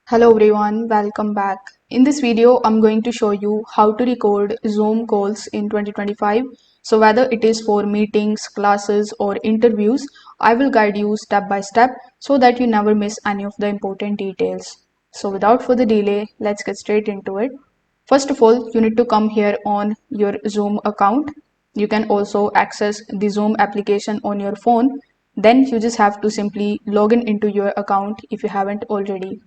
Hello everyone, welcome back. In this video, I'm going to show you how to record Zoom calls in 2025. So whether it is for meetings, classes or interviews, I will guide you step by step so that you never miss any of the important details. So without further delay, let's get straight into it. First of all, you need to come here on your Zoom account. You can also access the Zoom application on your phone. Then you just have to simply log in into your account if you haven't already.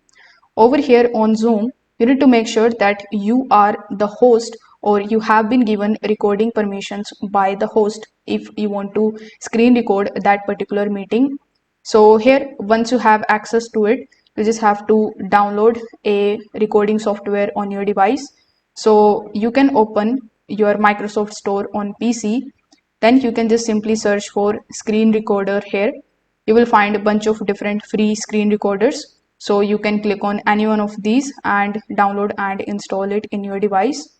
Over here on Zoom, you need to make sure that you are the host or you have been given recording permissions by the host if you want to screen record that particular meeting. So here, once you have access to it, you just have to download a recording software on your device. So you can open your Microsoft Store on PC. Then you can just simply search for screen recorder here. You will find a bunch of different free screen recorders. So you can click on any one of these and download and install it in your device.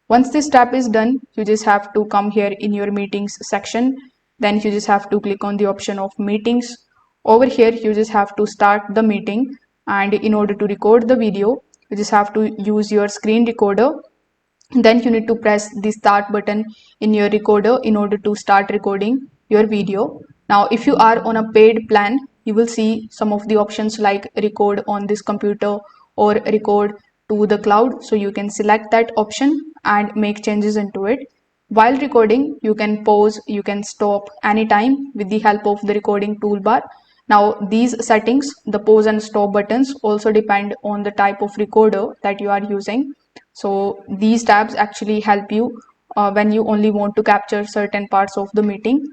Once this step is done, you just have to come here in your meetings section. Then you just have to click on the option of meetings. Over here, you just have to start the meeting. And in order to record the video, you just have to use your screen recorder. Then you need to press the start button in your recorder in order to start recording your video. Now, if you are on a paid plan, you will see some of the options like record on this computer or record to the cloud. So you can select that option and make changes into it. While recording, you can pause, you can stop anytime with the help of the recording toolbar. Now, these settings, the pause and stop buttons also depend on the type of recorder that you are using. So these tabs actually help you when you only want to capture certain parts of the meeting.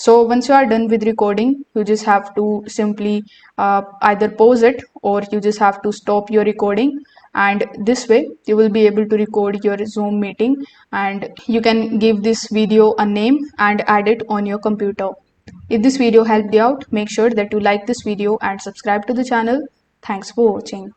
So once you are done with recording, you just have to simply either pause it or you just have to stop your recording. And this way you will be able to record your Zoom meeting and you can give this video a name and add it on your computer. If this video helped you out, make sure that you like this video and subscribe to the channel. Thanks for watching.